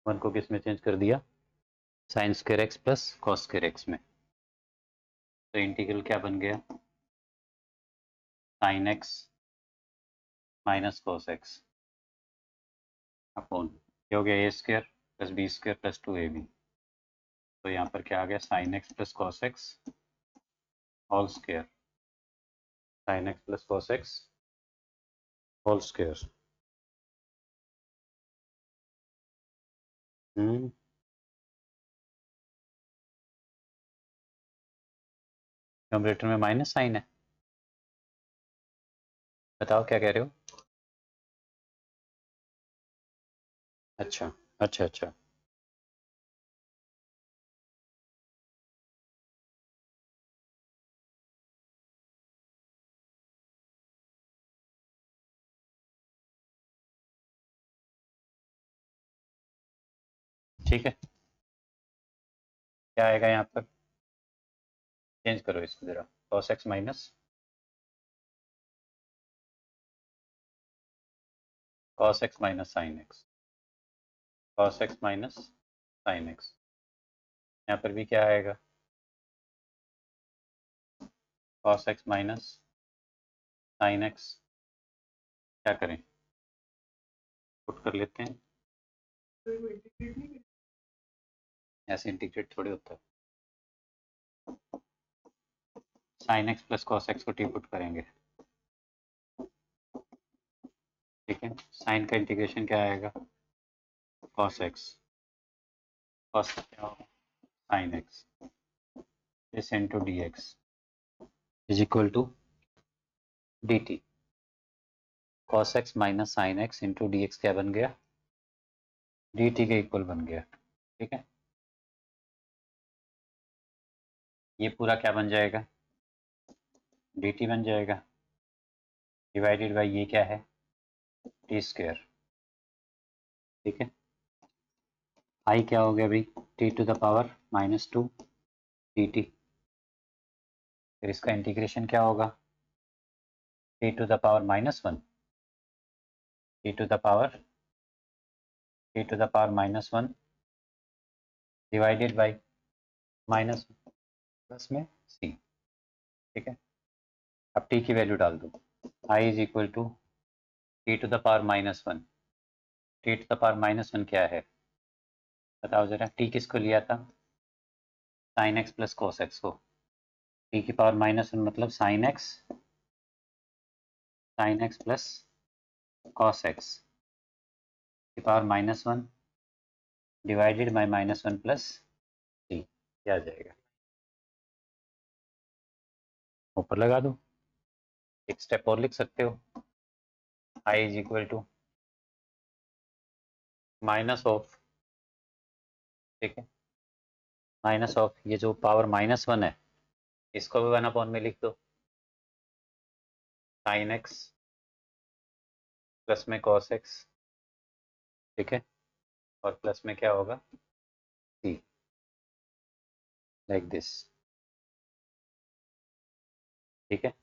One को किस में चेंज कर दिया, sine square x plus cos square x में। तो इंटीग्रल क्या बन गया, sine x minus cos x upon क्या हो गया, a square plus b square plus 2ab। तो यहाँ पर क्या आ गया, sine x plus cos x whole square, sine x plus cos x whole square. Numerator में माइनस साइन है, बताओ क्या कह रहे हो। अच्छा अच्छा अच्छा, ठीक है। क्या आएगा यहाँ पर, चेंज करो इसको जरा, cos x minus cos x minus sine x, cos x minus sine x. यहाँ पर भी क्या आएगा, cos x minus sine x. क्या करें, पुट कर लेते हैं, ऐसे इंटीग्रेट थोड़े होता है। Sine x plus cos x को टी पुट करेंगे, ठीक है। साइन का इंटीग्रेशन क्या आएगा, कॉस एक्स, कॉस क्या होगा sine x, this into d x is equal to d t. Cos x minus sine x into D x क्या बन गया, डी टी के इक्वल बन गया, ठीक है। ये पूरा क्या बन जाएगा, डी टी बन जाएगा, डिवाइडेड बाई ये क्या है, टी स्क्वायर, ठीक है। आई क्या हो गया भाई, t to the power -2 d t. फिर इसका इंटीग्रेशन क्या होगा, t to the power -1, t to the power -1 divided by minus plus में सी, ठीक है। अब टी की वैल्यू डाल दो, I is equal to t to the power -1, t to the power -1 क्या है, बताओ जरा। टी किसको लिया था, sine x plus cos x को, टी की पावर -1 मतलब sine x plus cos x की power -1 divided by -1 plus c, क्या आ जाएगा, ऊपर लगा दो। एक स्टेप और लिख सकते हो, I is equal to minus of, ठीक है, माइनस ऑफ ये जो पावर -1 है इसको भी 1 अपॉन में लिख दो, साइन एक्स प्लस में कॉस एक्स, ठीक है, और प्लस में क्या होगा सी, लाइक दिस, ठीक है।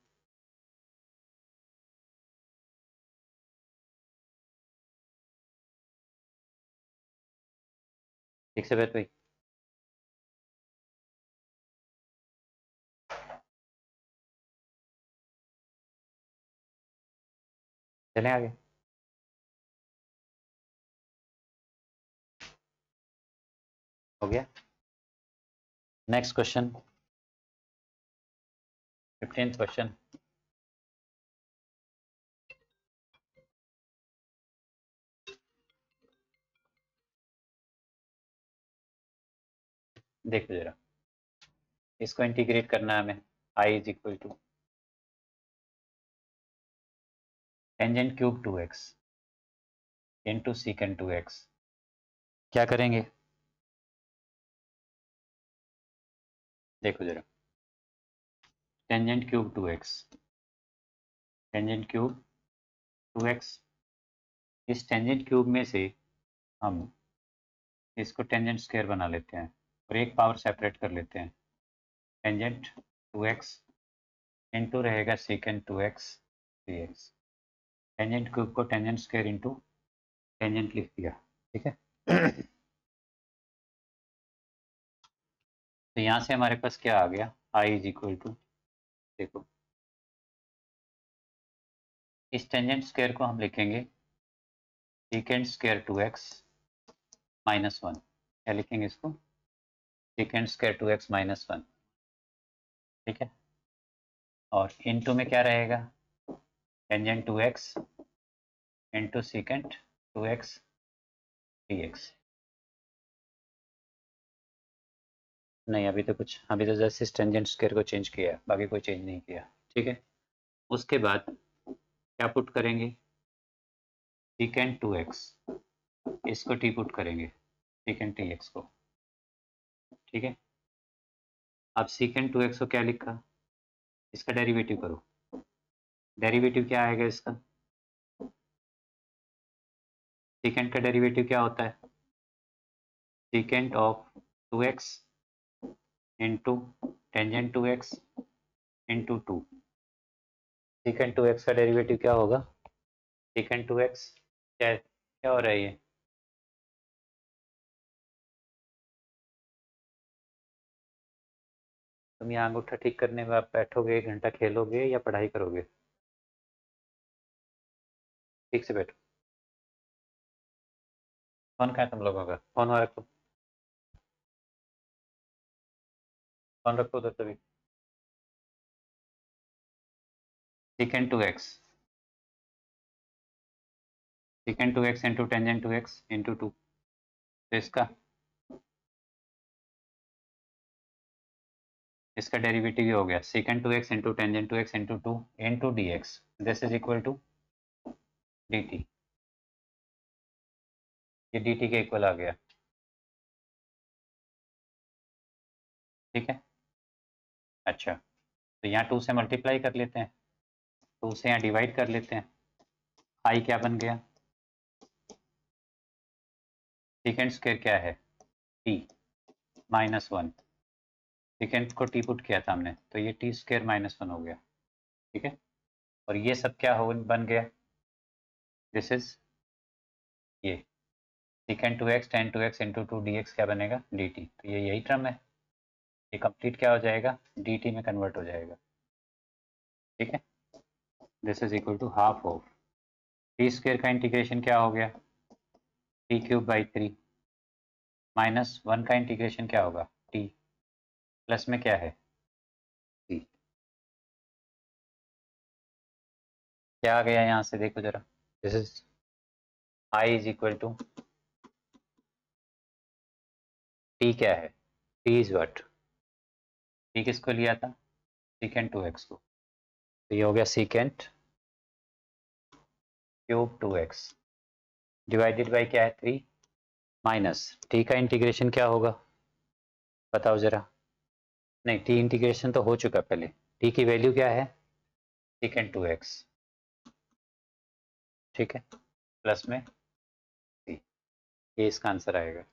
ठीक से बैठ भाई, चलें आगे। हो गया, नेक्स्ट क्वेश्चन, 15th क्वेश्चन। देखो जरा, इसको इंटीग्रेट करना है हमें, I is equal to tangent cube 2x into secant 2x। क्या करेंगे, देखो जरा, tangent cube 2x, tangent cube 2x, इस टेंजेंट क्यूब में से हम इसको टेंजेंट स्क्वायर बना लेते हैं और एक पावर सेपरेट कर लेते हैं, टेंजेंट 2x इंटू रहेगा सीकेंड 2x dx। टेंजेंट क्यूब को टेंजेंट स्क्वायर इंटू टेंजेंट लिख दिया, ठीक है। तो यहाँ से हमारे पास क्या आ गया, आई इज इक्वल टू, देखो इस टेंजेंट स्क्वायर को हम लिखेंगे सीकेंड स्क्वायर 2x माइनस 1। क्या लिखेंगे इसको, सीकेंड स्क्वायर 2x माइनस 1, ठीक है। और इनटू में क्या रहेगा, tangent 2x into secant 2x dx। नहीं अभी तो कुछ, अभी तो जस्ट इस टेंजेंट स्क्वायर को चेंज किया है, बाकी कोई चेंज नहीं किया, ठीक है। उसके बाद क्या पुट करेंगे, सीकेंट 2x, इसको टी पुट करेंगे सीकेंट dx को, ठीक है। अब सीकेंट 2x को क्या लिखा, इसका डेरिवेटिव करो, डेरिवेटिव क्या आएगा इसका, सीकेंट का डेरिवेटिव क्या होता है, secant of 2x into tangent 2x into 2। Secant 2x का डेरिवेटिव क्या होगा, सीकेंट 2x, क्या क्या हो रहा है ये, तुम यहाँ अंगूठा ठीक करने में आप बैठोगे, 1 घंटा खेलोगे या पढ़ाई करोगे, ठीक से बैठो। फोन कहाँ है तुम लोगों का, फोन वहाँ रखो, फोन रखो उधर तभी। Secant 2x, secant 2x into tangent 2x into 2, तो इसका डेरिवेटिव ये हो गया secant 2x into tangent 2x into 2 into D x, this is equal to d t, ये डी टी के इक्वल आ गया, ठीक है। अच्छा तो यहाँ 2 से मल्टीप्लाई कर लेते हैं, 2 से यहाँ डिवाइड कर लेते हैं, आई क्या बन गया, सीकेंट स्क्वायर क्या है टी माइनस 1, सीकेंट को टी पुट किया था हमने, तो ये टी स्क्वायर माइनस 1 हो गया, ठीक है। और ये सब क्या हो बन गया, दिस इज ये secant 2x ten 2x into 2 D x क्या बनेगा डी टी, तो ये यही टर्म है, ये कंप्लीट क्या हो जाएगा, डी टी में कन्वर्ट हो जाएगा, ठीक है। This is equal to half of t square का इंटीग्रेशन क्या हो गया, टी क्यूब बाई 3 माइनस 1 का इंटीग्रेशन क्या होगा, टी प्लस में क्या है टी, क्या आ गया यहाँ से देखो जरा, this is I is equal to, t क्या है, टी इज व्हाट, टी किसको लिया था, सीकेंट 2x को, तो ये हो गया secant cube 2x divided by क्या है 3 माइनस टी का इंटीग्रेशन क्या होगा, बताओ जरा, नहीं टी इंटीग्रेशन तो हो चुका पहले, टी की वैल्यू क्या है सीकेंट 2x, ठीक है, प्लस में टी, ये इसका आंसर आएगा।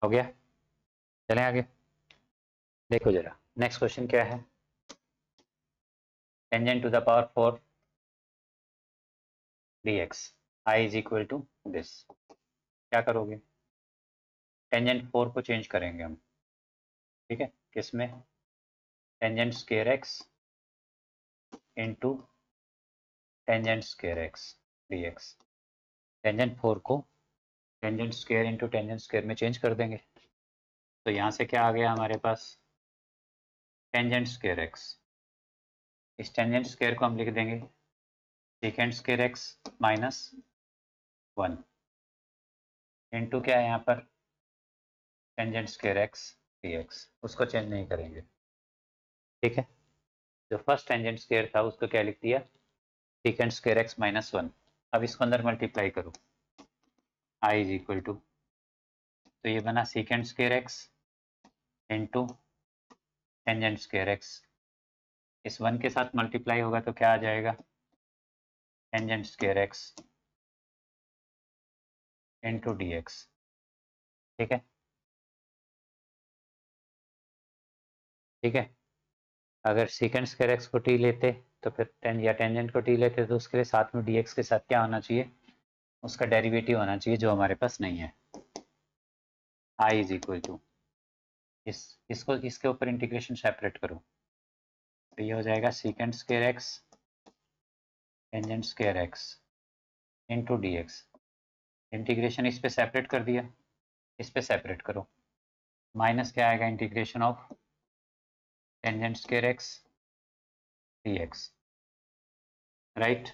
हो गया, चलें आगे, देखो जरा नेक्स्ट क्वेश्चन क्या है, tangent to the power 4 dx i is equal to this, क्या करोगे, टेंजेंट 4 को चेंज करेंगे हम, ठीक है, किसमें, tangent square x into tangent square x dx, tangent 4 को tangent square into tangent square में चेंज कर देंगे, तो यहाँ से क्या आ गया हमारे पास, टेंजेंट स्क्वायर x, इस टेंजेंट स्क्वायर को हम लिख देंगे second square x minus 1 into क्या है यहाँ पर टेंजेंट स्क्वायर x dx, उसको चेंज नहीं करेंगे, ठीक है। जो फर्स्ट टेंजेंट स्क्वायर था उसको क्या लिख दिया, सेकेंड स्क्वायर x माइनस 1, अब इसको अंदर मल्टीप्लाई करो, आई इज इक्वल टू, तो ये बना सीकेंड square x into tangent square x, इस 1 के साथ मल्टीप्लाई होगा तो क्या आ जाएगा, tangent square x into D x. ठीक है, ठीक है। अगर सीकेंड स्क्वायर एक्स को टी लेते तो फिर या टेंजेंट को टी लेते तो उसके लिए साथ में डी एक्स के साथ क्या होना चाहिए, उसका डेरिवेटिव होना चाहिए, जो हमारे पास नहीं है। आई इज इक्वल टू, इसको इसके ऊपर इंटीग्रेशन सेपरेट करो, तो ये हो जाएगा secant square x tangent square x into D x. Integration इस पे सेपरेट कर दिया, इस पे सेपरेट करो, माइनस क्या आएगा, integration of tangent square x d x. Right,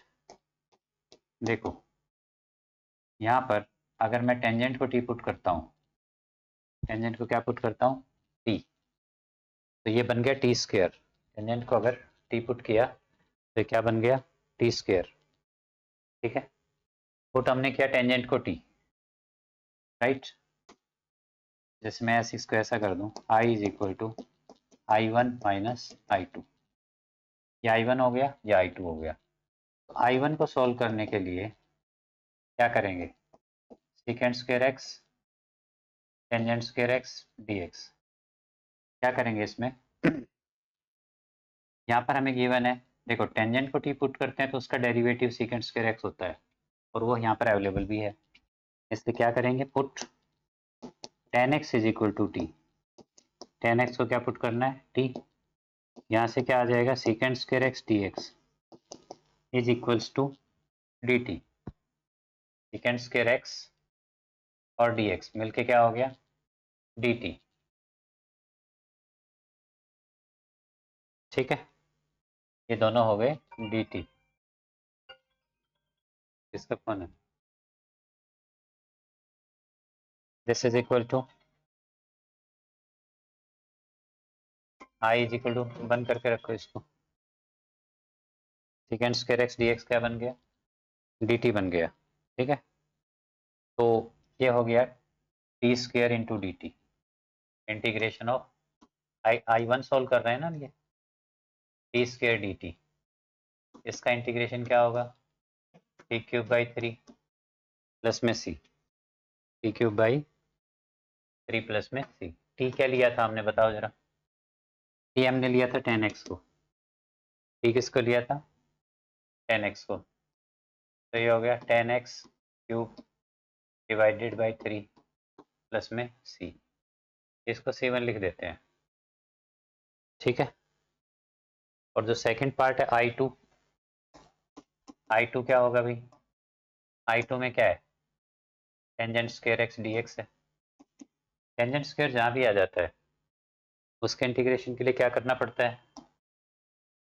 देखो यहाँ पर अगर मैं टेंजेंट को टी पुट करता हूँ, टेंजेंट को क्या पुट करता हूँ, टी, तो ये बन गया टी स्क्वायर। टेंजेंट को अगर टी पुट किया तो क्या बन गया, टी स्क्वायर। ठीक है, पुट हमने किया टेंजेंट को टी, राइट। जैसे मैं ऐसे इसको ऐसा कर दूं, I is equal to I one minus I two, ये आई वन हो गया, ये आई टू हो गया। तो आई वन को सॉल्व करने के लिए क्या करेंगे, सीकेंड square x tangent square x d x, क्या करेंगे इसमें यहाँ पर हमें गिवन है, देखो टेंजेंट को टी पुट करते हैं तो उसका डेरिवेटिव सीकेंड स्क्वायर एक्स होता है, और वो यहाँ पर अवेलेबल भी है, इसलिए क्या करेंगे, put tan x is equal to t, tan x को क्या पुट करना है, टी, यहाँ से क्या आ जाएगा, secant square x d x is equals to d t, secant square x और डी एक्स मिलके क्या हो गया, डी टी। ठीक है, ये दोनों हो गए डी टी। इसका कौन है, this is equal to I is equal to, बंद करके रखो इसको, secant square x d x क्या बन गया, डी टी बन गया। ठीक है, तो ये हो गया t square into d t, integration of I I one solve कर रहे हैं ना ये, टी स्क्वायर डी टी, इसका इंटीग्रेशन क्या होगा, t cube by three plus में c, t cube by three plus में सी। टी क्या लिया था हमने, बताओ जरा, टी हमने लिया था टेन एक्स को, टी किसको लिया था, टेन एक्स को, तो ये हो गया ten x cube divided by three plus में सी, इसको सी वन लिख देते हैं। ठीक है, और जो सेकंड पार्ट है आई टू, आई टू क्या होगा भाई, आई टू में क्या है, tangent square x d x है, टेंजेंट स्क्वायर जहाँ भी आ जाता है उसके इंटीग्रेशन के लिए क्या करना पड़ता है,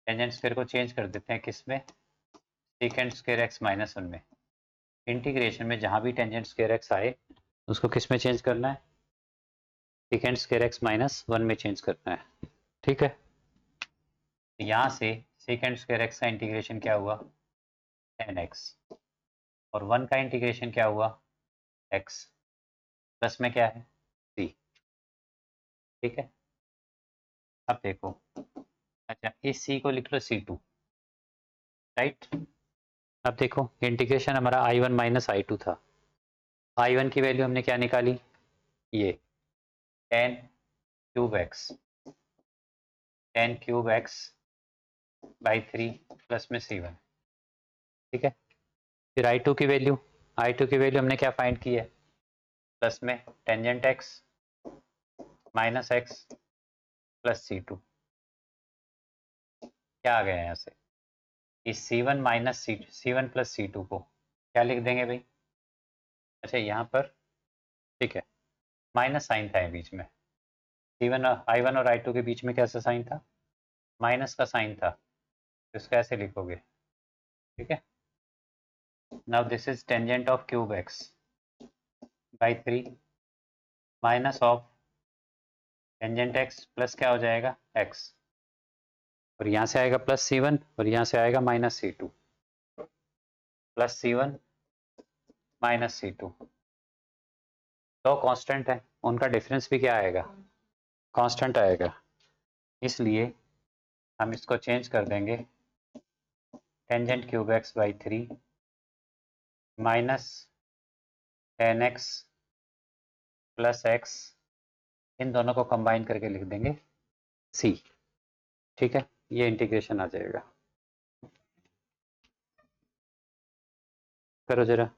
टेंजेंट स्क्वायर को चेंज कर देते हैं किस में, सीकेंड स्क्वायर एक्स माइनस वन में। इंटीग्रेशन में जहाँ भी टेंजेंट स्क्वायर एक्स आए उसको किस में चेंज करना है, सीकेंड स्क्वायर एक्स माइनस वन में चेंज करना है। ठीक है, यहाँ से सीकेंड स्क्वायर एक्स का इंटीग्रेशन क्या हुआ, टेन एक्स, और वन का इंटीग्रेशन क्या हुआ, एक्स, प्लस में क्या है, सी। ठीक है, अब देखो, अच्छा इस सी को लिख लो सी टू, राइट। अब देखो इंटीग्रेशन हमारा I one minus I two था, आई वन की वैल्यू हमने क्या निकाली, ये ten cube x, ten cube x by three plus में सी वन। ठीक है, फिर आई टू की वैल्यू, आई टू की वैल्यू हमने क्या फाइंड की है, प्लस में tangent x minus x plus c two, क्या आ गया यहाँ से, इस c one minus c one plus c two को क्या लिख देंगे भाई, अच्छा यहाँ पर, ठीक है, माइनस साइन था बीच में, सी वन आई वन और आई टू के बीच में कैसा साइन था, माइनस का साइन था, तो इसको ऐसे लिखोगे। ठीक है, now this is tangent of cube x by three minus of tangent x plus क्या हो जाएगा एक्स, और यहाँ से आएगा प्लस सी वन और यहाँ से आएगा minus C two, plus C one minus C two, तो कांस्टेंट है, उनका डिफरेंस भी क्या आएगा, कांस्टेंट आएगा। इसलिए हम इसको चेंज कर देंगे, tangent cube x by 3 minus 10x plus x, इन दोनों को कंबाइन करके लिख देंगे c। ठीक है, ये इंटीग्रेशन आ जाएगा। करो जरा।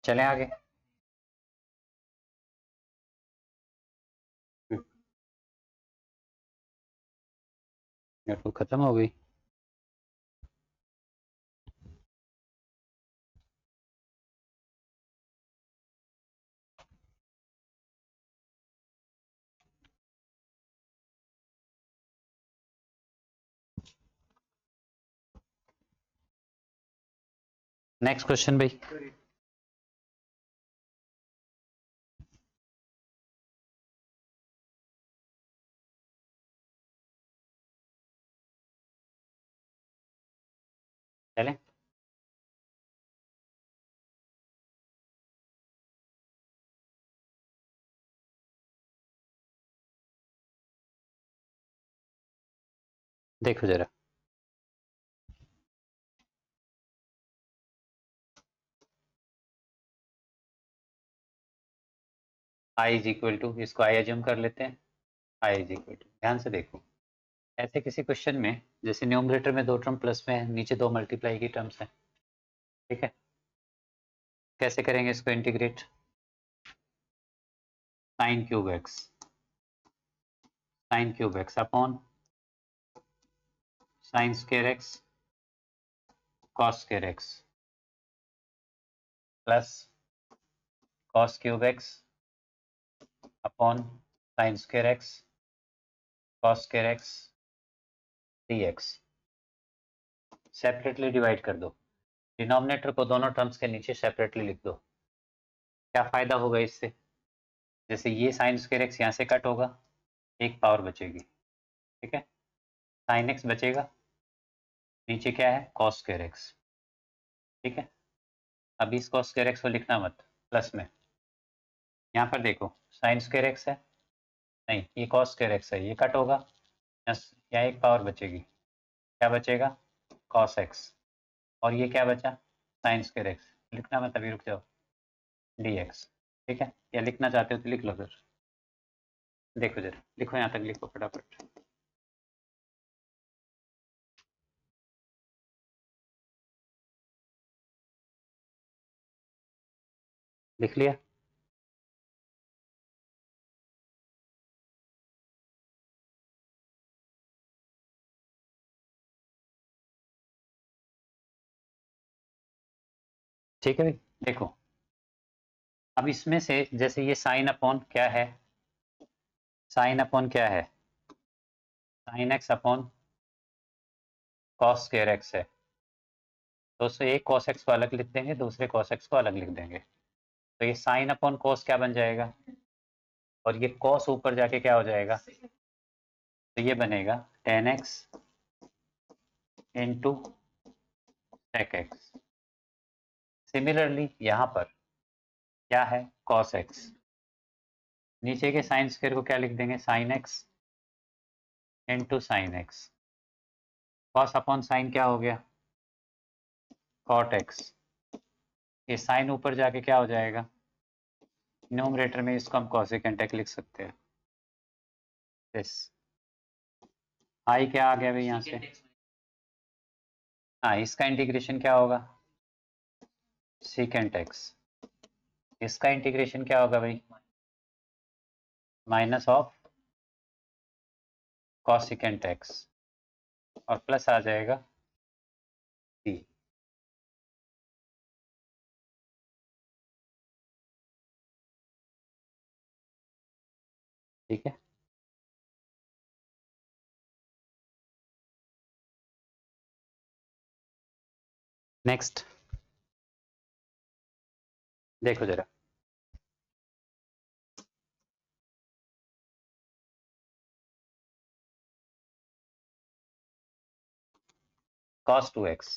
चलें आगे। नेटवर्क खत्म हो गई। नेक्स्ट क्वेश्चन भाई। चलें। देखो जरा, आई इज इक्वल टू, इसको आई एज्यूम कर लेते हैं, आई इज इक्वल टू, ध्यान से देखो, ऐसे किसी क्वेश्चन में जैसे न्यूमरेटर में दो टर्म प्लस में है, नीचे दो मल्टीप्लाई की टर्म्स हैं, ठीक है, कैसे करेंगे इसको integrate, sine cube x upon sign square x cos square x plus cos cube x upon sign square x cos square x dx। Separately divide कर दो, डिनोमिनेटर को दोनों टर्म्स के नीचे सेपरेटली लिख दो। क्या फायदा होगा इससे, जैसे ये साइन स्क्वायर एक्स यहाँ से कट होगा, एक पावर बचेगी, ठीक है, साइन एक्स बचेगा, नीचे क्या है कॉस स्क्वायर एक्स, ठीक है। अब इस कॉस स्क्वायर एक्स को लिखना मत प्लस में, यहाँ पर देखो साइन स्क्वायर एक्स है, नहीं ये कॉस स्क्वायर एक्स है, ये कट होगा, यहाँ एक पावर बचेगी, क्या बचेगा कॉस एक्स, और ये क्या बचा साइन स्क्वायर एक्स, लिखना मत अभी, रुक जाओ, dx, ठीक है, या लिखना चाहते हो तो लिख लो फिर, देखो जरा लिखो, यहाँ तक लिखो फटाफट। लिख लिया। ठीक है भाई, देखो अब इसमें से जैसे ये साइन अपॉन क्या है, साइन अपॉन क्या है, sine x upon cos square x है, तो उससे एक कॉस एक्स को अलग लिख देंगे, दूसरे कॉस एक्स को अलग लिख देंगे, तो ये साइन अपॉन कॉस क्या बन जाएगा, और ये कॉस ऊपर जाके क्या हो जाएगा, तो ये बनेगा tan x into sec x. Similarly यहाँ पर क्या है कॉस एक्स, नीचे के साइन स्क्वायर को क्या लिख देंगे sign x into sine x, cos upon sine क्या हो गया कॉट एक्स, ये साइन ऊपर जाके क्या हो जाएगा, न्यूमरेटर में इसको हम कॉसेकेंट लिख सकते हैं, यस, आई क्या आ गया भाई यहाँ से, हाँ इसका इंटीग्रेशन क्या होगा सीकेंट एक्स, इसका इंटीग्रेशन क्या होगा भाई माइनस ऑफ कॉसेकेंट एक्स, और प्लस आ जाएगा सी। ठीक है, नेक्स्ट देखो जरा, cos 2x,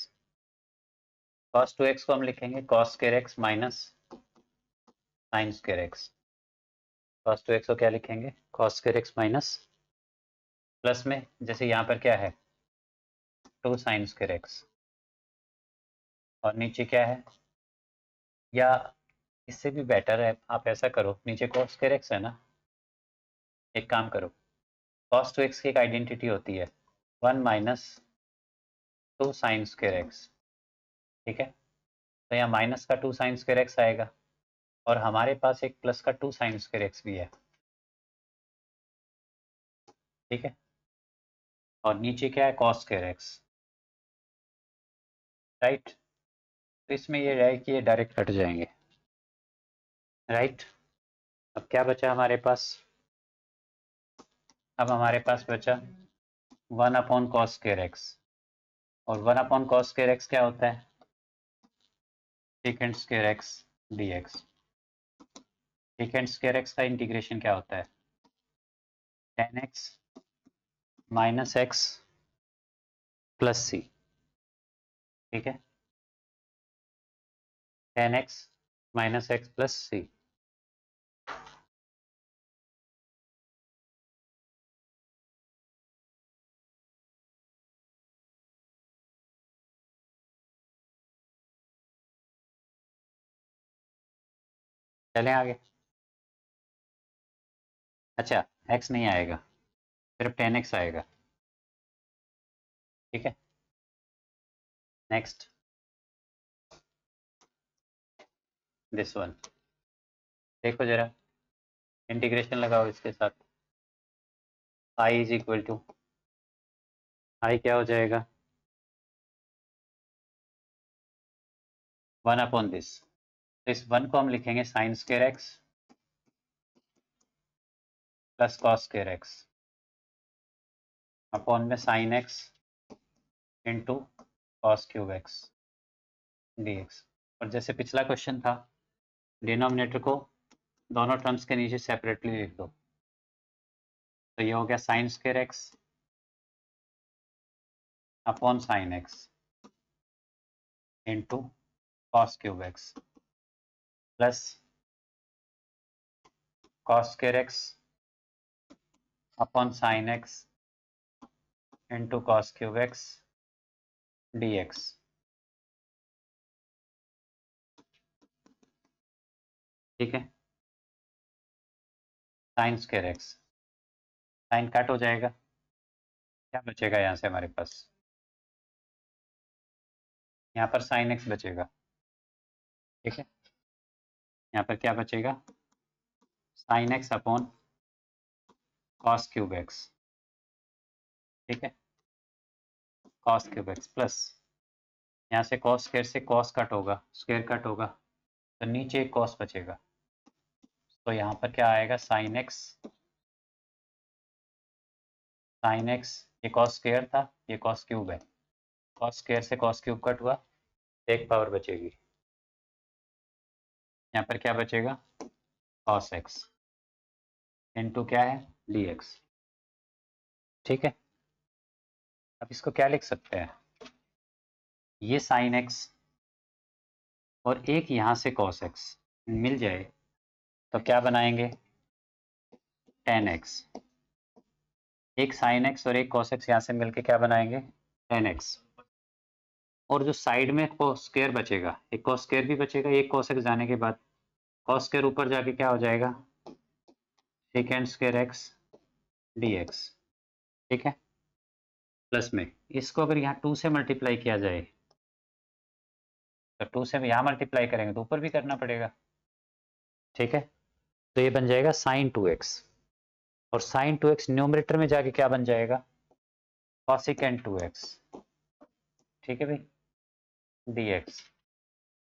cos 2x को हम लिखेंगे cos square x minus sin square x। cos 2x को क्या लिखेंगे, cos square x minus plus में, जैसे यहाँ पर क्या है 2 sin स्क्वायर x, और नीचे क्या है, या इससे भी बेटर है आप ऐसा करो, नीचे cos स्क्वायर x है ना, एक काम करो, cos 2x की एक आइडेंटिटी होती है 1 माइनस 2 sin स्क्वायर x, ठीक है। तो यहाँ माइनस का 2 sin स्क्वायर x आएगा, और हमारे पास एक प्लस का 2 sin स्क्वायर x भी है, ठीक है। और नीचे क्या है cos स्क्वायर x, राइट। तो इसमें ये है कि ये डायरेक्ट कट जाएंगे, राइट। अब क्या बचा हमारे पास, अब हमारे पास बचा 1 अपॉन cos स्क्वायर x, और 1 अपॉन cos स्क्वायर x क्या होता है, second square x dx। Second square x का इंटीग्रेशन क्या होता है, tan x minus x plus c, ठीक है, tan x minus x plus c। चलें आगे, अच्छा x नहीं आएगा, सिर्फ tan x आएगा, ठीक है। नेक्स्ट दिस वन, देखो जरा, इंटीग्रेशन लगाओ इसके साथ, i इज इक्वल टू, आई क्या हो जाएगा 1 अपॉन दिस, तो इस 1 को हम लिखेंगे sine square x plus cos square x upon में sine x into cos cube x dx। और जैसे पिछला क्वेश्चन था, डिनोमिनेटर को दोनों टर्म्स के नीचे सेपरेटली लिख दो, तो ये हो गया sine square x upon sine x into cos cube x plus cos square x upon sine x into cos cube x dx, ठीक है। Sine square x, sine cut हो जाएगा, क्या बचेगा यहाँ से हमारे पास, यहाँ पर साइन एक्स बचेगा, ठीक है। यहाँ पर क्या बचेगा, sine x upon cos cube x, ठीक है, कॉस क्यूब एक्स प्लस, यहाँ से कॉस स्क्वायर से कॉस कट होगा, स्क्वायर कट होगा, तो नीचे एक कॉस बचेगा, तो यहाँ पर क्या आएगा साइन एक्स, साइन एक्स, ये कॉस स्क्वायर था, ये कॉस क्यूब है, कॉस स्क्वायर से कॉस क्यूब कट हुआ, एक पावर बचेगी, यहाँ पर क्या बचेगा कॉस एक्स इंटू क्या है dx, ठीक है। अब इसको क्या लिख सकते हैं, ये साइन एक्स और एक यहाँ से कॉस एक्स मिल जाए तो क्या बनाएंगे tan x, एक साइन एक्स और एक कॉस एक्स यहाँ से मिलके क्या बनाएंगे tan x, और जो साइड में कॉस स्क्वायर बचेगा, एक कॉस स्क्वायर भी बचेगा, एक कॉस एक्स जाने के बाद कॉस स्क्वायर ऊपर जाके क्या हो जाएगा सेकेंड स्क्वायर एक्स dx, ठीक है। प्लस में इसको अगर यहाँ 2 से मल्टीप्लाई किया जाए, तो 2 से यहाँ मल्टीप्लाई करेंगे तो ऊपर भी करना पड़ेगा, ठीक है। तो ये बन जाएगा साइन 2x, और साइन 2x न्यूमरेटर में जाके क्या बन जाएगा कॉसिकेंट 2x, ठीक है भाई dx,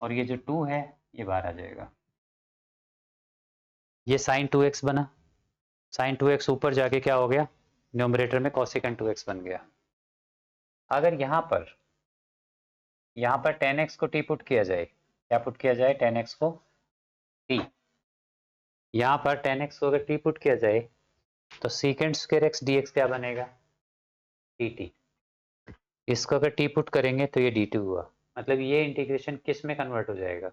और ये जो 2 है ये बाहर आ जाएगा, ये साइन 2x बना, साइन 2x ऊपर जाके क्या हो गया न्यूमरेटर में कॉसिकेंट 2x बन गया। अगर यहाँ पर यहाँ पर tan x को t पुट किया जाए, क्या पुट किया जाए, tan x को t, यहाँ पर tan x को अगर t पुट किया जाए तो secant square x dx क्या बनेगा, dt। इसको अगर t पुट करेंगे तो ये dt हुआ, मतलब ये इंटीग्रेशन किस में कन्वर्ट हो जाएगा,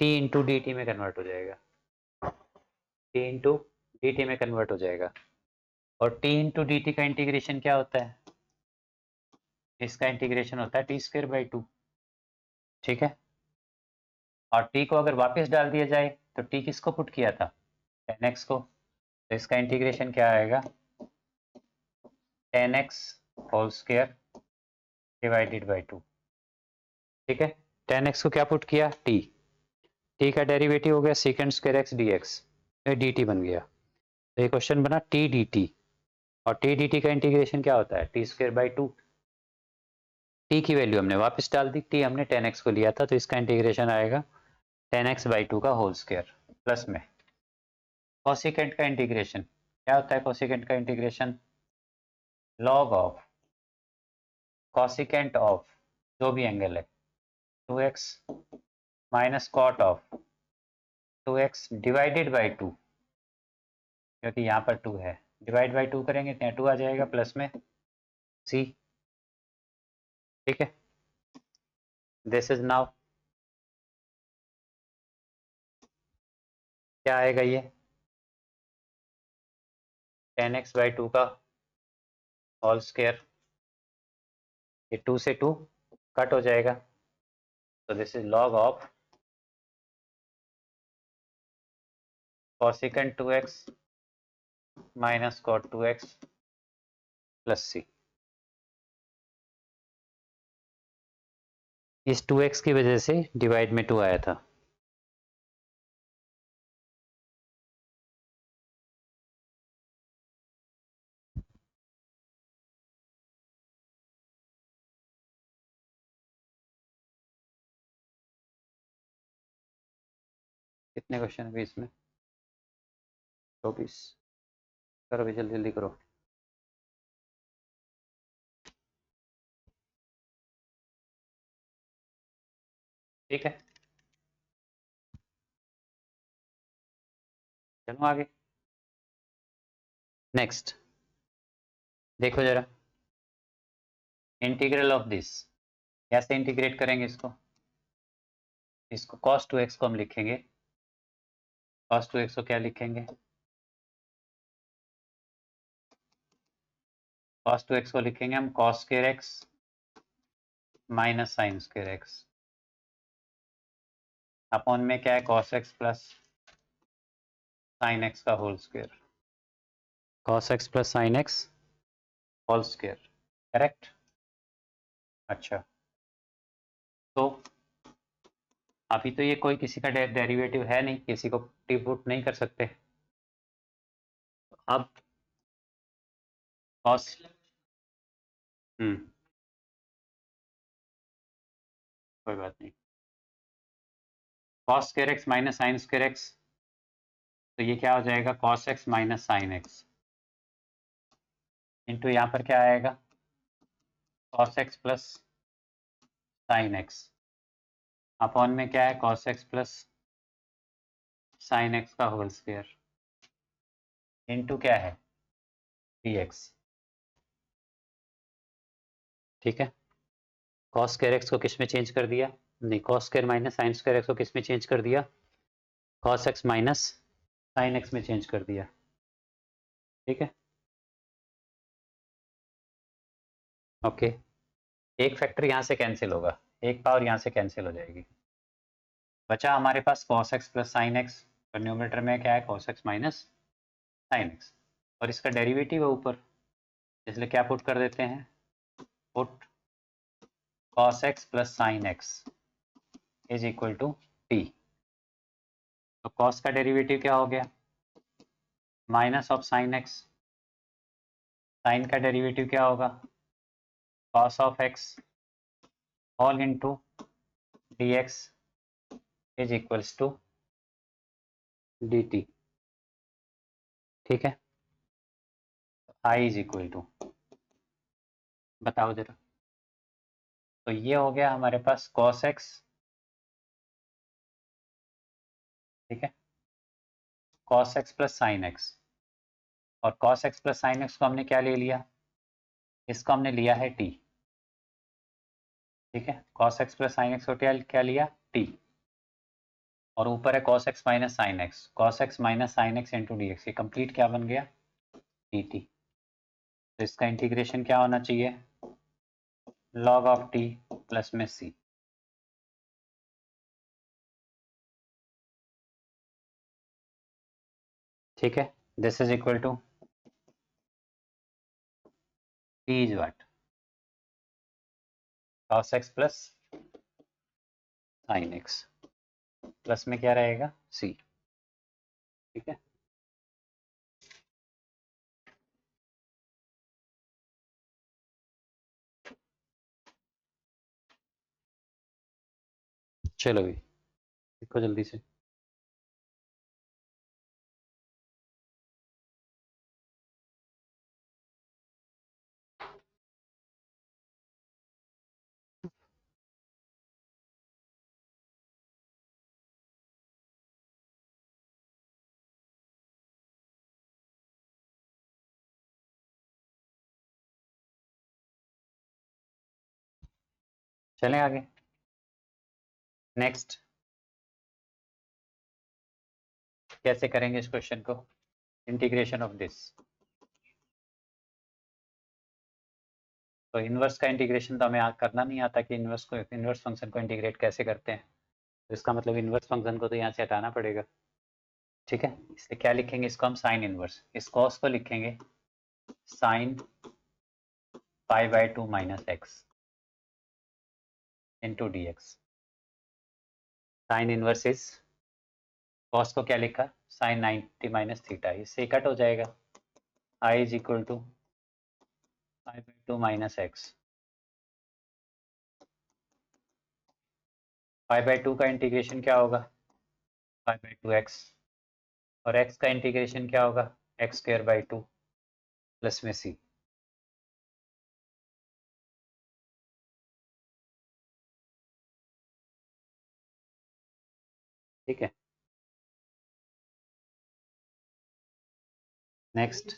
t इंटू डी टी में कन्वर्ट हो जाएगा, t इंटू डी टी में कन्वर्ट हो जाएगा। और t इंटू डी टी का इंटीग्रेशन क्या होता है, इसका इंटीग्रेशन होता है टी स्क्वायर बाई टू, ठीक है। और t को अगर वापस डाल दिया जाए तो t किसको पुट किया था, tan x को, तो इसका इंटीग्रेशन क्या आएगा, tan x whole square divided by two, ठीक है। tan x को क्या पुट किया, t का डेरिवेटिव हो गया सेकेंड स्क्वायर x dx, ये dt बन गया। तो ये क्वेश्चन बना t dt, और t dt का इंटीग्रेशन क्या होता है, T square by two. t की वैल्यू हमने वापस डाल दी, t हमने tan x को लिया था, तो इसका इंटीग्रेशन आएगा tan x बाई टू का होल स्क्वायर प्लस में कोसिकेंट का इंटीग्रेशन, क्या होता है कोसिकेंट का integration, log of cosecant of जो भी एंगल है 2x minus cot of 2x divided by two, क्योंकि यहाँ पर 2 है, डिवाइड बाई 2 करेंगे तो 2 आ जाएगा प्लस में c, ठीक है। दिस इज नाउ क्या आएगा, ये tan x बाई टू का होल स्क्वायर, ये 2 से 2 कट हो जाएगा, तो this is log of cosecant 2x minus cot 2x plus c। इस 2x की वजह से डिवाइड में 2 आया था, कितने क्वेश्चन है इसमें, 24, करो भी जल्दी जल्दी करो। ठीक है, चलो आगे। नेक्स्ट देखो जरा, इंटीग्रल ऑफ दिस, कैसे इंटीग्रेट करेंगे इसको, इसको cos 2x को हम लिखेंगे, cos 2x को क्या लिखेंगे, cos 2x को लिखेंगे हम cos square x minus sine square x, upon में क्या है cos x plus sine x का whole square, cos x plus sine x whole square, correct. अच्छा, तो अभी तो ये कोई किसी का डेरिवेटिव है नहीं, किसी को टी पुट नहीं कर सकते, अब cos कोई बात नहीं, cos square x minus sine square x, तो ये क्या हो जाएगा cos x minus sine x, into यहाँ पर क्या आएगा cos x plus sine x, upon में क्या है cos x plus sine x का होल स्क्वायर, इंटू क्या है dx, ठीक है। cos स्क्वायर x को किस में चेंज कर दिया, नहीं cos square minus sine square x को किस में चेंज कर दिया, cos x minus sine x में चेंज कर दिया, ठीक है। ओके, एक फैक्टर यहाँ से कैंसिल होगा, एक पावर यहाँ से कैंसिल हो जाएगी, बचा हमारे पास cos x plus sine x, और न्यूमरेटर में क्या है cos x minus sine x, और इसका डेरिवेटिव है ऊपर, इसलिए क्या पुट कर देते हैं, put cos x plus sine x is equal to t, तो cos का डेरिवेटिव क्या हो गया, minus of sine x, sine का डेरिवेटिव क्या होगा, cos of x all into dx is equals to dt, ठीक है। I इज इक्वल टू, बताओ जरा, तो ये हो गया हमारे पास cos x, ठीक है, cos x plus sine x. और cos x plus sine x को हमने क्या ले लिया, इसको हमने लिया है t, ठीक है, cos x plus sine x को क्या क्या लिया, t। और ऊपर है cos x minus sine x, cos x minus sine x into D x, ये कंप्लीट क्या बन गया, dt। तो इसका इंटीग्रेशन क्या होना चाहिए, log ऑफ t प्लस में c, ठीक है। This is equal to t is what, cos x plus sine x, plus में क्या रहेगा c, ठीक है। चलो भी देखो जल्दी से। चलें आगे, नेक्स्ट कैसे करेंगे इस क्वेश्चन को, इंटीग्रेशन ऑफ दिस। तो इनवर्स का इंटीग्रेशन तो हमें करना नहीं आता कि इनवर्स फंक्शन को इंटीग्रेट कैसे करते हैं, तो इसका मतलब इनवर्स फंक्शन को तो यहाँ से हटाना पड़ेगा, ठीक है। इसलिए क्या लिखेंगे, इसको हम साइन इनवर्स, इस कॉस को लिखेंगे sine pi by 2 minus x into D x. Sine inverse is, cos को क्या लिखा, साइन 90 माइनस थीटा, इससे कट हो जाएगा, I is equal to pi by 2 minus x. Pi by 2 का इंटीग्रेशन क्या होगा, पाई बाय 2 एक्स, और x का इंटीग्रेशन क्या होगा, एक्स स्क्वायर बाई 2 प्लस में c, ठीक है। नेक्स्ट,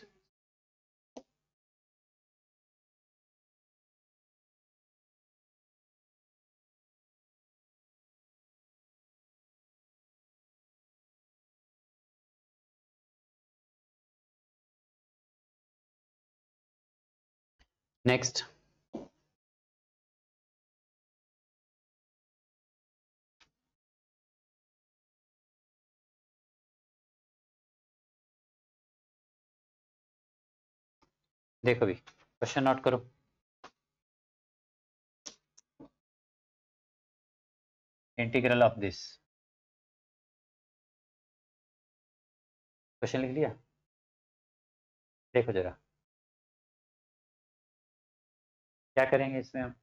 नेक्स्ट देखो भी क्वेश्चन नोट करो, इंटीग्रल ऑफ दिस, क्वेश्चन लिख लिया, देखो जरा क्या करेंगे इसमें हम,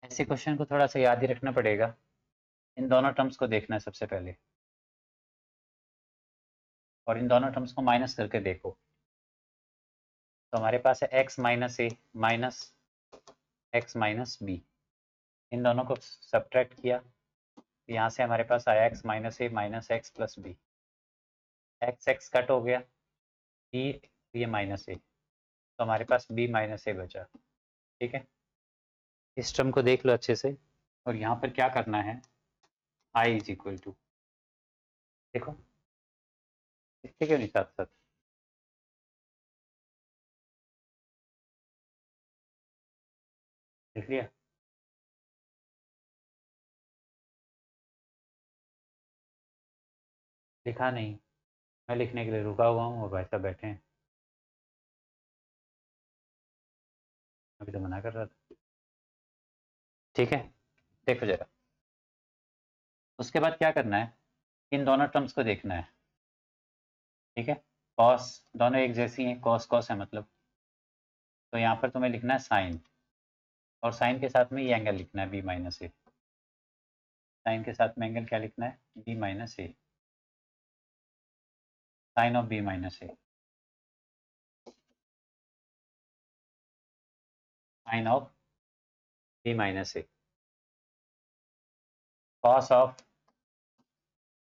ऐसे क्वेश्चन को थोड़ा सा याद ही रखना पड़ेगा, इन दोनों टर्म्स को देखना है सबसे पहले, और इन दोनों टर्म्स को माइनस करके देखो। तो हमारे पास है x माइनस ए माइनस एक्स माइनस बी, इन दोनों को सब्ट्रैक्ट किया, यहाँ से हमारे पास आया x माइनस ए minus x plus b, x x cut हो गया, बी ये माइनस ए, तो हमारे पास b माइनस ए बचा, ठीक है। इस टर्म को देख लो अच्छे से, और यहाँ पर क्या करना है, i इज इक्वल टू, देखो इसके क्यों नहीं साथ साथ, लिख लिया, लिखा नहीं, मैं लिखने के लिए रुका हुआ हूँ और भाई साहब बैठे हैं, अभी तो मना कर रहा था, ठीक है। देखो जरा, उसके बाद क्या करना है, इन दोनों टर्म्स को देखना है, ठीक है। कॉस दोनों एक जैसी हैं, कॉस कॉस है मतलब, तो यहाँ पर तुम्हें लिखना है साइन, और साइन के साथ में ये एंगल लिखना है बी माइनस ए, साइन के साथ में एंगल क्या लिखना है, B minus A, sine of B minus A, sine of B minus A, cos of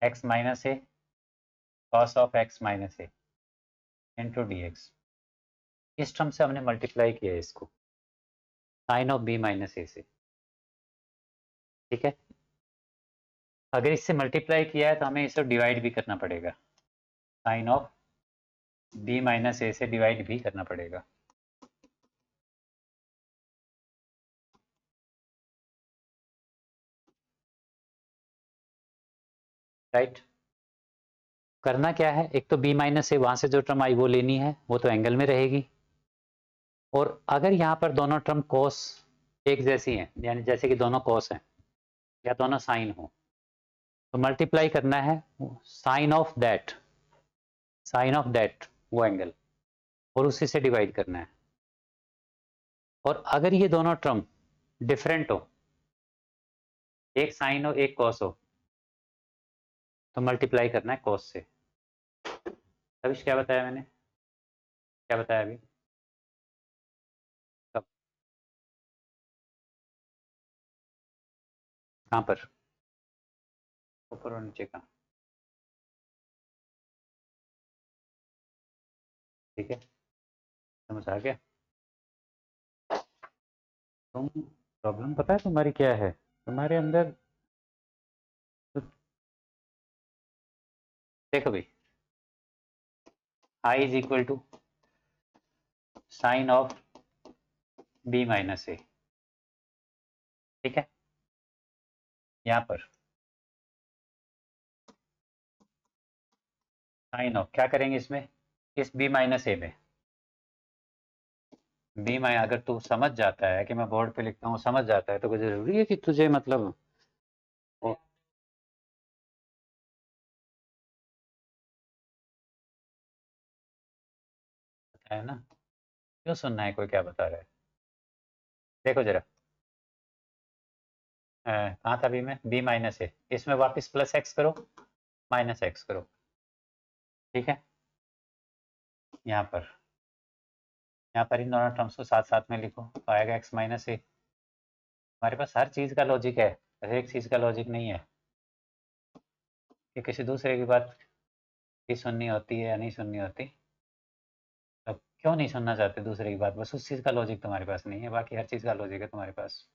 x minus A, cos of x minus A into D X. इस term से हमने multiply किया है इसको sine of B minus A से, ठीक है। अगर इससे मल्टीप्लाई किया है तो हमें इसे डिवाइड भी करना पड़ेगा, sign of B minus A से डिवाइड भी करना पड़ेगा। राइट, करना क्या है, एक तो बी माइनस ए वहां से जो टर्म आई वो लेनी है, वो तो एंगल में रहेगी। और अगर यहाँ पर दोनों टर्म कोस एक जैसी हैं, यानी जैसे कि दोनों कोस हैं या दोनों साइन हो, तो मल्टीप्लाई करना है sine of that, sine of that वो एंगल, और उसी से डिवाइड करना है। और अगर ये दोनों टर्म डिफरेंट हो, एक साइन हो एक कॉस हो, तो मल्टीप्लाई करना है कॉस से। अभी क्या बताया मैंने, क्या बताया अभी, कब, कहाँ पर, ऊपर और नीचे का, ठीक है, समझ आ गया। तुम, प्रॉब्लम पता है तुम्हारी क्या है, तुम्हारे अंदर तो, देखो भाई, I is equal to sine of B minus a, ठीक है। यहाँ पर साइन ऑफ क्या करेंगे इसमें, इस बी माइनस ए में, बी माइ अगर तू समझ जाता है कि मैं बोर्ड पे लिखता हूँ समझ जाता है, तो कोई जरूरी है कि तुझे मतलब वो, है ना, क्यों सुनना है कोई क्या बता रहा है। देखो जरा, कहाँ था बी में, बी माइनस ए, इसमें वापस प्लस एक्स करो, माइनस एक्स करो, ठीक है। यहाँ पर इन दोनों टर्म्स को साथ साथ में लिखो, तो आएगा एक्स माइनस ए। हमारे पास हर चीज़ का लॉजिक है, हर एक चीज़ का लॉजिक नहीं है कि किसी दूसरे की बात भी सुननी होती है या नहीं सुननी होती। अब क्यों नहीं सुनना चाहते दूसरे की बात, बस उस चीज़ का लॉजिक तुम्हारे पास नहीं है, बाकी हर चीज़ का लॉजिक है तुम्हारे पास।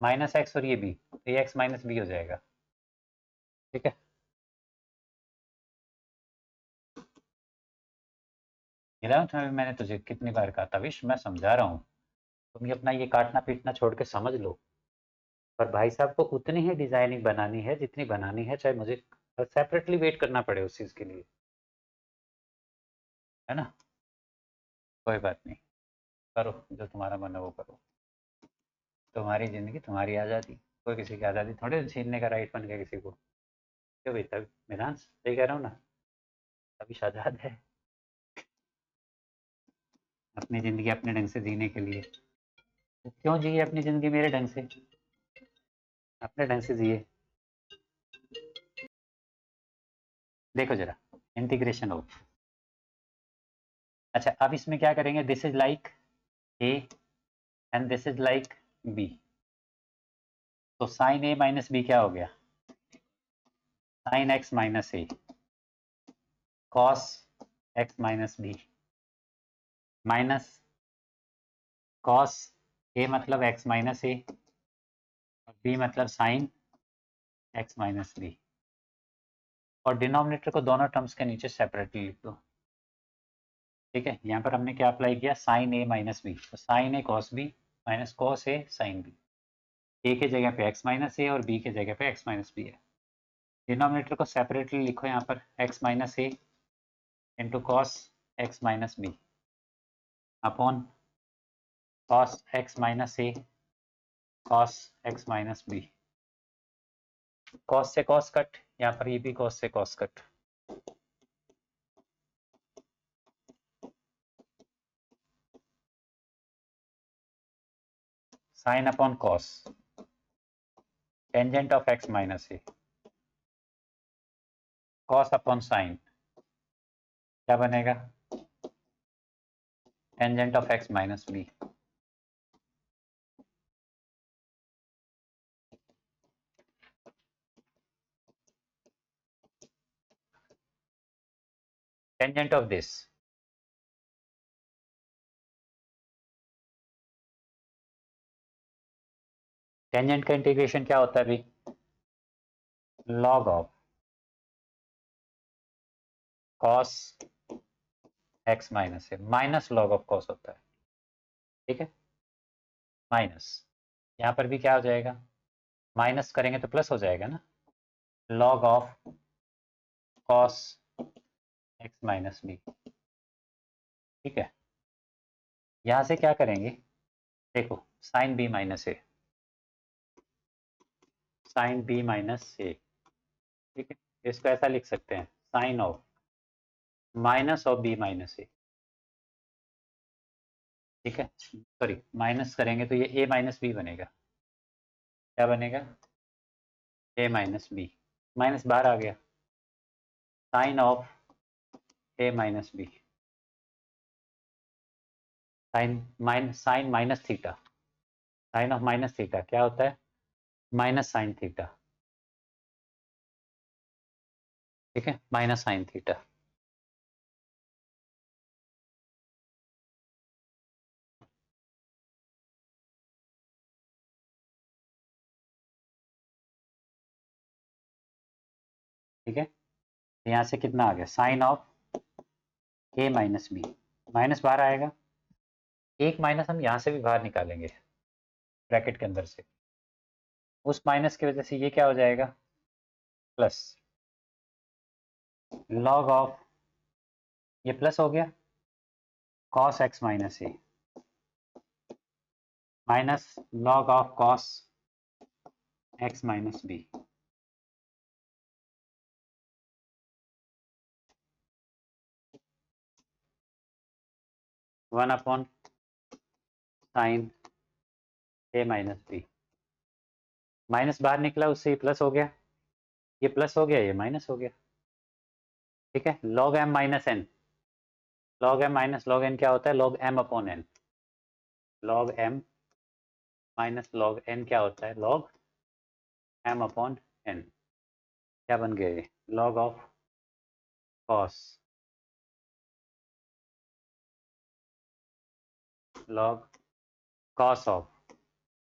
माइनस एक्स और ये बी, तो ये एक्स माइनस बी हो जाएगा, ठीक है। इलेवंथ में भी मैंने तुझे कितनी बार कहा था विश, मैं समझा रहा हूँ, तुम ये अपना ये काटना पीटना छोड़ के समझ लो। पर भाई साहब को उतनी ही डिजाइनिंग बनानी है जितनी बनानी है, चाहे मुझे सेपरेटली वेट करना पड़े उस चीज़ के लिए, है ना। कोई बात नहीं, करो जो तुम्हारा मन है वो करो, तुम्हारी ज़िंदगी तुम्हारी आज़ादी, कोई किसी की आज़ादी थोड़े छीनने का राइट बन गया किसी को। क्यों भाई, तब मिरान सही कह रहा हूँ ना, अभी आज़ाद है अपनी ज़िंदगी अपने ढंग से जीने के लिए। तो क्यों जिए अपनी ज़िंदगी मेरे ढंग से, अपने ढंग से जिए। देखो जरा, इंटीग्रेशन हो, अच्छा अब इसमें क्या करेंगे, this is like a and this is like b, तो साइन ए माइनस बी क्या हो गया, sine x minus A, cos x minus B, minus cos a मतलब एक्स माइनस ए और बी मतलब साइन एक्स माइनस बी, और denominator को दोनों टर्म्स के नीचे सेपरेटली लिख दो, ठीक है। यहाँ पर हमने क्या अप्लाई किया, साइन ए माइनस बी, तो साइन ए कॉस बी माइनस कॉस ए साइन बी, ए के जगह पे एक्स माइनस ए और बी के जगह पे एक्स माइनस बी है। डिनोमिनेटर को सेपरेटली लिखो यहाँ पर, एक्स माइनस ए into cos x minus b upon cos x minus ए cos x minus b, cos से कॉस कट, यहाँ पर ये भी कॉस से cos cut, sine upon cos tangent of x minus A, cos upon sine क्या बनेगा, tangent of x minus b, tangent of this, tangent का integration क्या होता है अभी, log of cos x minus है, माइनस लॉग ऑफ कॉस होता है, ठीक है, माइनस, यहाँ पर भी क्या हो जाएगा, माइनस करेंगे तो प्लस हो जाएगा ना, log of cos x minus b, ठीक है। यहाँ से क्या करेंगे, देखो sine b minus A, sine b minus a, ठीक है, इसको ऐसा लिख सकते हैं, sine of minus of B minus a, ठीक है, सॉरी माइनस करेंगे तो ये ए माइनस बी बनेगा, क्या बनेगा, ए माइनस बी, माइनस बाहर आ गया, sine of A minus B, sine minus theta, sine of minus theta क्या होता है, माइनस साइन थीटा, ठीक है, माइनस साइन थीटा, ठीक है, यहाँ से कितना आ गया, sine of A minus B, minus बाहर आएगा, एक माइनस हम यहाँ से भी बाहर निकालेंगे ब्रैकेट के अंदर से, उस माइनस की वजह से ये क्या हो जाएगा, प्लस, लॉग ऑफ, ये प्लस हो गया, cos x minus A minus log of cos x minus B, one upon sine A minus B, minus बाहर निकला उससे ये प्लस हो गया, ये प्लस हो गया, ये माइनस हो गया, ठीक है, log M minus N, log M minus log N क्या होता है, log M upon N, log M minus log N क्या होता है, लॉग एम अपॉन एन, क्या बन गया ये, log of cos, log cos of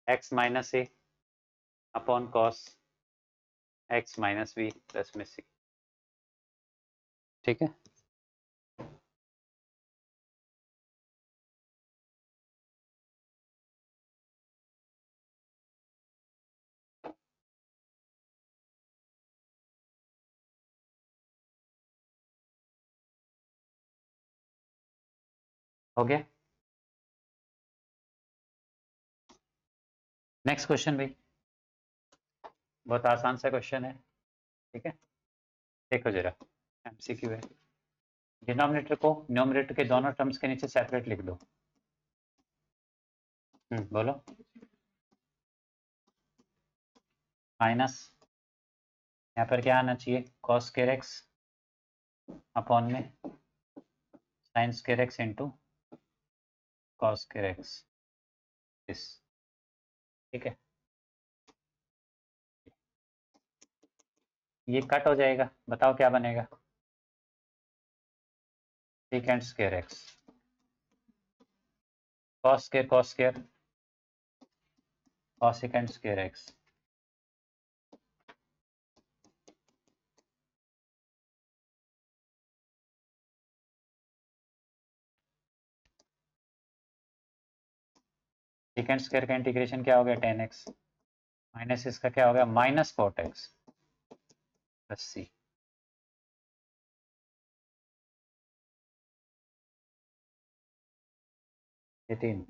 x minus A upon cos x minus B plus में सी, ठीक है, हो गया। नेक्स्ट क्वेश्चन भाई, बहुत आसान सा क्वेश्चन है, ठीक है, देखो जरा, एमसीक्यू है, डिनोमिनेटर को न्यूमरेटर के दोनों टर्म्स के नीचे सेपरेट लिख दो, बोलो, माइनस, यहाँ पर क्या आना चाहिए, कॉस स्क्वायर एक्स अपॉन में sign square x into cos square x, इस, ठीक है, ये कट हो जाएगा, बताओ क्या बनेगा, second square x, cos square cos square, cos second square x, second square का इंटीग्रेशन क्या हो गया, टेन एक्स, माइनस इसका क्या हो गया, माइनस कॉट एक्स प्लस सी, ये तीन,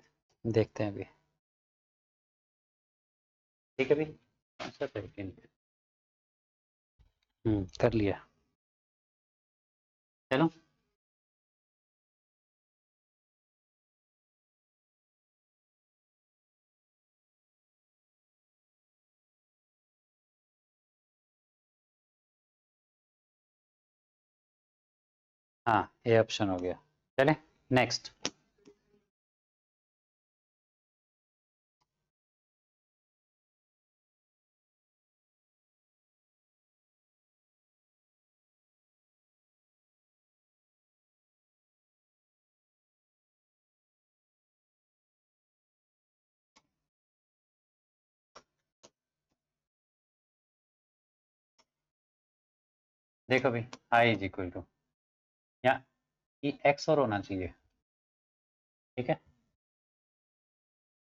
देखते हैं अभी, ठीक है भाई, अच्छा सेकेंड, कर लिया, चलो, हाँ ये ऑप्शन हो गया, चले नेक्स्ट, देखो भाई आई इज इक्वल टू, यहाँ ये एक्स और होना चाहिए, ठीक है।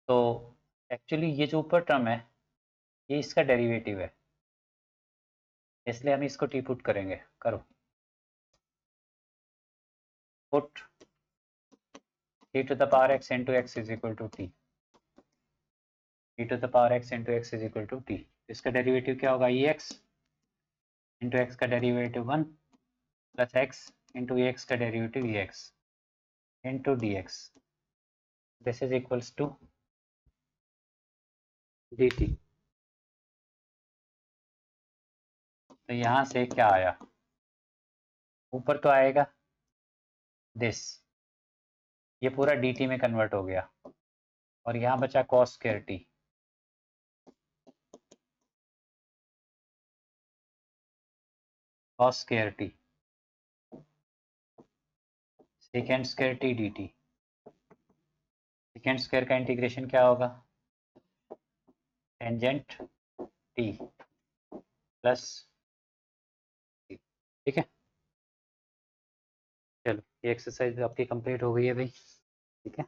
तो एक्चुअली ये जो ऊपर टर्म है ये इसका डेरिवेटिव है, इसलिए हम इसको टी पुट करेंगे। करो put t to the power x into x is equal to t, t to the power x into x is equal to t. इसका डेरिवेटिव क्या होगा, ई एक्स इंटू एक्स का derivative 1 plus x into x का derivative e x into D x, this is equals to d t. तो यहाँ से क्या आया, ऊपर तो आएगा दिस, ये पूरा डी टी में कन्वर्ट हो गया, और यहाँ बचा cos square T, cos square T second square T D T. Second square का इंटीग्रेशन क्या होगा, टेंजेंट टी प्लस, ठीक है। चलो ये एक्सरसाइज आपकी कंप्लीट हो गई है भाई, ठीक है।